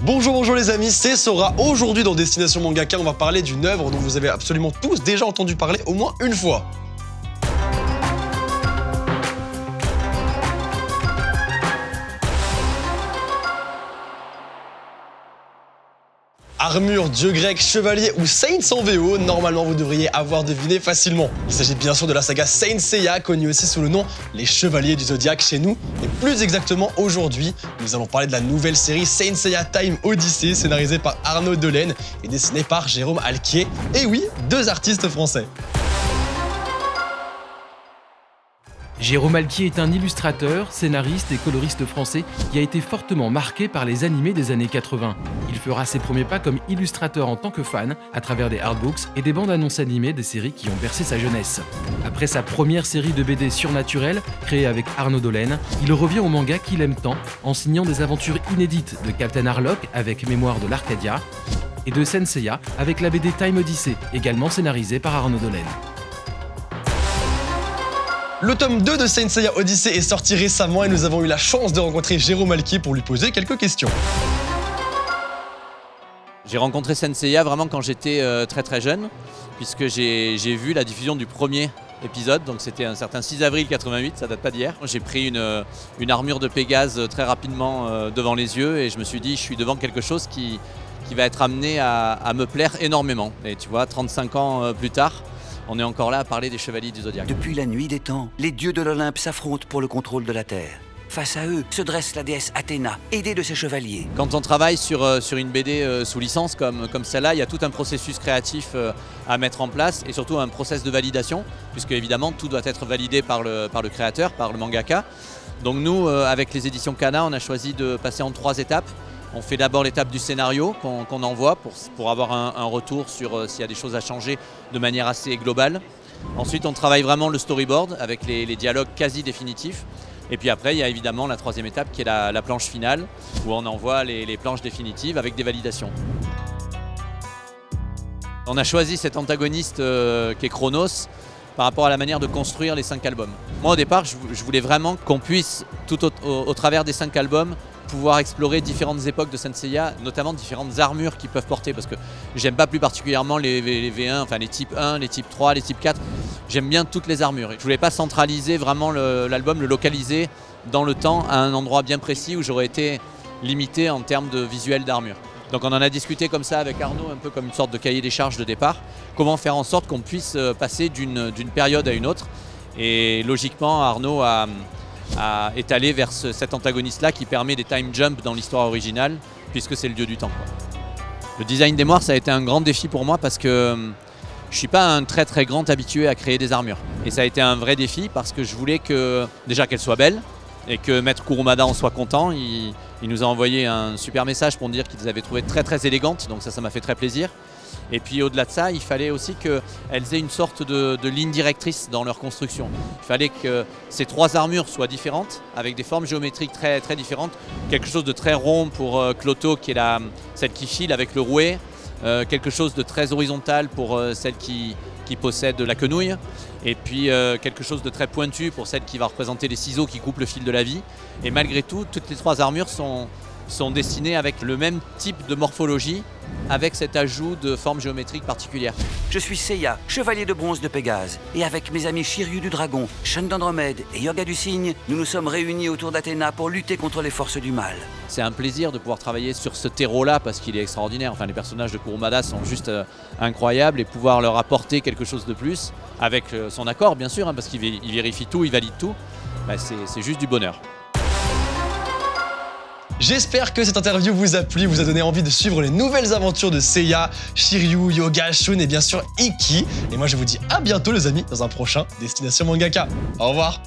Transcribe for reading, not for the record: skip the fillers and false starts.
Bonjour les amis, c'est Sora. Aujourd'hui dans Destination Mangaka, on va parler d'une œuvre dont vous avez absolument tous déjà entendu parler au moins une fois. Armure, dieu grec, chevalier ou Saints en VO, normalement vous devriez avoir deviné facilement. Il s'agit bien sûr de la saga Saint Seiya, connue aussi sous le nom Les Chevaliers du Zodiaque chez nous. Et plus exactement aujourd'hui, nous allons parler de la nouvelle série Saint Seiya Time Odyssey, scénarisée par Arnaud Delaine et dessinée par Jérôme Alquier. Et oui, deux artistes français. Jérôme Alquier est un illustrateur, scénariste et coloriste français qui a été fortement marqué par les animés des années 80. Il fera ses premiers pas comme illustrateur en tant que fan à travers des artbooks et des bandes annonces animées des séries qui ont bercé sa jeunesse. Après sa première série de BD surnaturelle, créée avec Arnaud Delaine, il revient au manga qu'il aime tant en signant des aventures inédites de Captain Harlock avec Mémoire de l'Arcadia et de Saint Seiya avec la BD Time Odyssey, également scénarisée par Arnaud Delaine. Le tome 2 de Saint Seiya Odyssey est sorti récemment et nous avons eu la chance de rencontrer Jérôme Alquier pour lui poser quelques questions. J'ai rencontré Saint Seiya vraiment quand j'étais très jeune, puisque j'ai vu la diffusion du premier épisode, donc c'était un certain 6 avril 88, ça date pas d'hier. J'ai pris une armure de Pégase très rapidement devant les yeux et je me suis dit je suis devant quelque chose qui va être amené à me plaire énormément. Et tu vois, 35 ans plus tard, on est encore là à parler des Chevaliers du Zodiaque. Depuis la nuit des temps, les dieux de l'Olympe s'affrontent pour le contrôle de la Terre. Face à eux se dresse la déesse Athéna, aidée de ses chevaliers. Quand on travaille sur une BD sous licence comme celle-là, il y a tout un processus créatif à mettre en place et surtout un process de validation, puisque évidemment tout doit être validé par le créateur, par le mangaka. Donc nous, avec les éditions Kana, on a choisi de passer en 3 étapes. On fait d'abord l'étape du scénario qu'on envoie pour avoir un retour sur s'il y a des choses à changer de manière assez globale. Ensuite, on travaille vraiment le storyboard avec les dialogues quasi définitifs. Et puis après, il y a évidemment la 3e étape qui est la planche finale où on envoie les planches définitives avec des validations. On a choisi cet antagoniste qui est Chronos par rapport à la manière de construire les 5 albums. Moi, au départ, je voulais vraiment qu'on puisse, tout au travers des 5 albums, pouvoir explorer différentes époques de Saint Seiya, notamment différentes armures qu'ils peuvent porter, parce que j'aime pas plus particulièrement les V1, enfin les types 1, les types 3, les types 4. J'aime bien toutes les armures. Je voulais pas centraliser vraiment l'album, le localiser dans le temps à un endroit bien précis où j'aurais été limité en termes de visuel d'armure. Donc on en a discuté comme ça avec Arnaud, un peu comme une sorte de cahier des charges de départ. Comment faire en sorte qu'on puisse passer d'une période à une autre. Et logiquement, Arnaud est allé vers cet antagoniste-là qui permet des time jumps dans l'histoire originale, puisque c'est le dieu du temps, quoi. Le design des moires, ça a été un grand défi pour moi parce que je ne suis pas un très grand habitué à créer des armures. Et ça a été un vrai défi parce que je voulais déjà qu'elles soient belles et que Maître Kurumada en soit content. Il nous a envoyé un super message pour nous dire qu'il les avait trouvées très élégantes, donc ça m'a fait très plaisir. Et puis au-delà de ça, il fallait aussi qu'elles aient une sorte de ligne directrice dans leur construction. Il fallait que ces 3 armures soient différentes, avec des formes géométriques très différentes. Quelque chose de très rond pour Cloto, qui est celle qui file avec le rouet. Quelque chose de très horizontal pour celle qui possède la quenouille. Et puis quelque chose de très pointu pour celle qui va représenter les ciseaux qui coupent le fil de la vie. Et malgré tout, toutes les 3 armures sont dessinées avec le même type de morphologie, avec cet ajout de formes géométriques particulières. Je suis Seiya, chevalier de bronze de Pégase. Et avec mes amis Shiryu du Dragon, Shun d'Andromède et Yoga du Cygne, nous nous sommes réunis autour d'Athéna pour lutter contre les forces du mal. C'est un plaisir de pouvoir travailler sur ce terreau-là parce qu'il est extraordinaire. Enfin, les personnages de Kurumada sont juste incroyables et pouvoir leur apporter quelque chose de plus, avec son accord bien sûr, parce qu'il vérifie tout, il valide tout, c'est juste du bonheur. J'espère que cette interview vous a plu, vous a donné envie de suivre les nouvelles aventures de Seiya, Shiryu, Yoga, Shun et bien sûr Ikki. Et moi je vous dis à bientôt les amis dans un prochain Destination Mangaka. Au revoir.